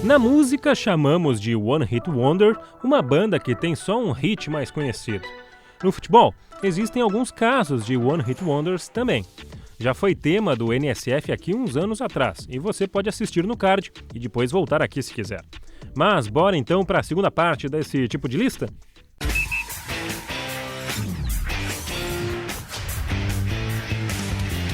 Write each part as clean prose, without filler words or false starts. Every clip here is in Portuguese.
Na música, chamamos de One Hit Wonder uma banda que tem só um hit mais conhecido. No futebol, existem alguns casos de One Hit Wonders também. Já foi tema do NSF aqui uns anos atrás, e você pode assistir no card e depois voltar aqui se quiser. Mas bora então para a segunda parte desse tipo de lista?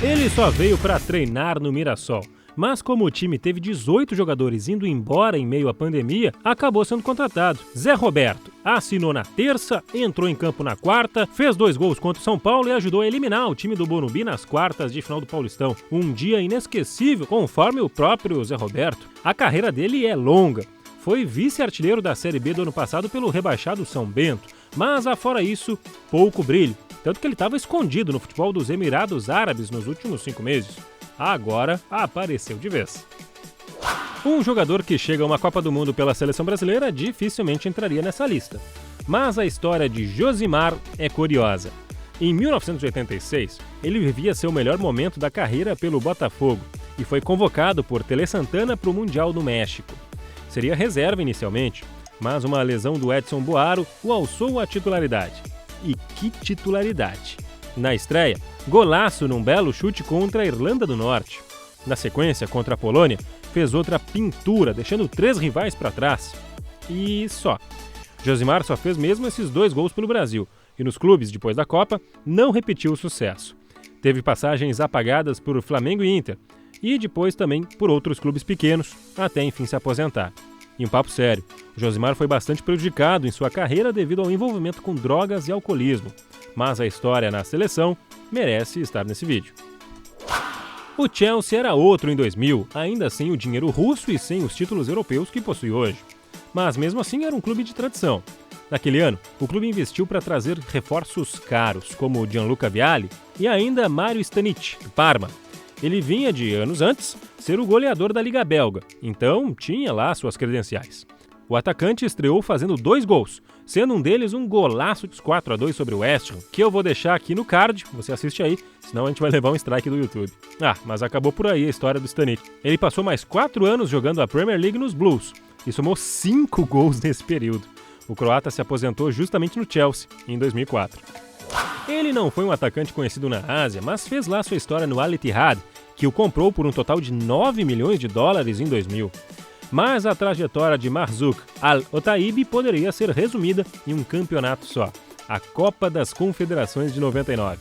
Ele só veio para treinar no Mirassol, mas como o time teve 18 jogadores indo embora em meio à pandemia, acabou sendo contratado. Zé Roberto assinou na terça, entrou em campo na quarta, fez 2 gols contra o São Paulo e ajudou a eliminar o time do Morumbi nas quartas de final do Paulistão. Um dia inesquecível, conforme o próprio Zé Roberto. A carreira dele é longa. Foi vice-artilheiro da Série B do ano passado pelo rebaixado São Bento, mas afora isso, pouco brilho. Tanto que ele estava escondido no futebol dos Emirados Árabes nos últimos 5 meses. Agora apareceu de vez. Um jogador que chega a uma Copa do Mundo pela seleção brasileira dificilmente entraria nessa lista. Mas a história de Josimar é curiosa. Em 1986, ele vivia seu melhor momento da carreira pelo Botafogo e foi convocado por Tele Santana para o Mundial do México. Seria reserva inicialmente, mas uma lesão do Edson Boaro o alçou à titularidade. E que titularidade! Na estreia, golaço num belo chute contra a Irlanda do Norte. Na sequência, contra a Polônia, fez outra pintura, deixando 3 rivais para trás. E só. Josimar só fez mesmo esses 2 gols pelo Brasil, e nos clubes, depois da Copa, não repetiu o sucesso. Teve passagens apagadas por Flamengo e Inter, e depois também por outros clubes pequenos, até enfim se aposentar. E um papo sério, Josimar foi bastante prejudicado em sua carreira devido ao envolvimento com drogas e alcoolismo. Mas a história na seleção merece estar nesse vídeo. O Chelsea era outro em 2000, ainda sem o dinheiro russo e sem os títulos europeus que possui hoje. Mas mesmo assim era um clube de tradição. Naquele ano, o clube investiu para trazer reforços caros, como Gianluca Vialli e ainda Mario Stanic, do Parma. Ele vinha de anos antes ser o goleador da Liga Belga, então tinha lá suas credenciais. O atacante estreou fazendo 2 gols, sendo um deles um golaço de 4-2 sobre o West Ham, que eu vou deixar aqui no card, você assiste aí, senão a gente vai levar um strike do YouTube. Mas acabou por aí a história do Stanic. Ele passou mais 4 anos jogando a Premier League nos Blues e somou 5 gols nesse período. O croata se aposentou justamente no Chelsea, em 2004. Ele não foi um atacante conhecido na Ásia, mas fez lá sua história no Al Ittihad, que o comprou por um total de $9 milhões em 2000. Mas a trajetória de Marzouk Al-Otaibi poderia ser resumida em um campeonato só, a Copa das Confederações de 99.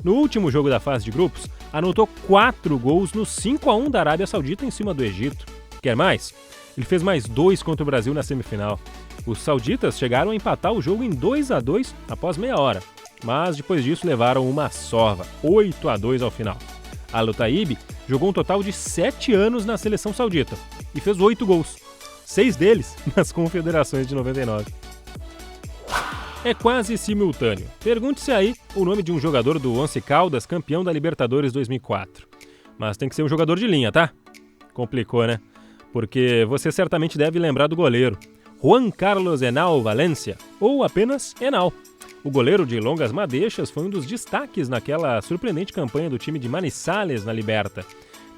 No último jogo da fase de grupos, anotou 4 gols no 5-1 da Arábia Saudita em cima do Egito. Quer mais? Ele fez mais 2 contra o Brasil na semifinal. Os sauditas chegaram a empatar o jogo em 2-2 após meia hora, mas depois disso levaram uma sova, 8-2 ao final. Al-Otaibi jogou um total de 7 anos na seleção saudita e fez 8 gols, 6 deles nas Confederações de 99. É quase simultâneo. Pergunte-se aí o nome de um jogador do Once Caldas, campeão da Libertadores 2004. Mas tem que ser um jogador de linha, tá? Complicou, né? Porque você certamente deve lembrar do goleiro, Juan Carlos Henao Valencia, ou apenas Henao. O goleiro de longas madeixas foi um dos destaques naquela surpreendente campanha do time de Manizales na Liberta.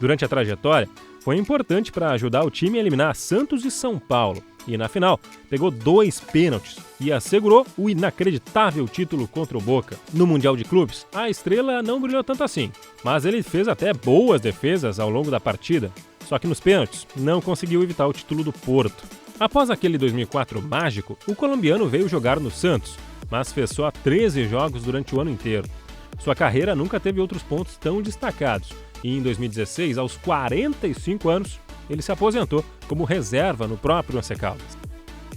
Durante a trajetória, foi importante para ajudar o time a eliminar Santos e São Paulo. E na final, pegou 2 pênaltis e assegurou o inacreditável título contra o Boca. No Mundial de Clubes, a estrela não brilhou tanto assim, mas ele fez até boas defesas ao longo da partida. Só que nos pênaltis, não conseguiu evitar o título do Porto. Após aquele 2004 mágico, o colombiano veio jogar no Santos, mas fez só 13 jogos durante o ano inteiro. Sua carreira nunca teve outros pontos tão destacados, e em 2016, aos 45 anos, ele se aposentou como reserva no próprio Once Caldas.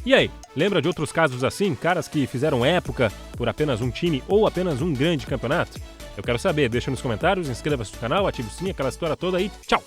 E aí, lembra de outros casos assim, caras que fizeram época por apenas um time ou apenas um grande campeonato? Eu quero saber, deixa nos comentários, inscreva-se no canal, ative o sininho, aquela história toda aí. Tchau!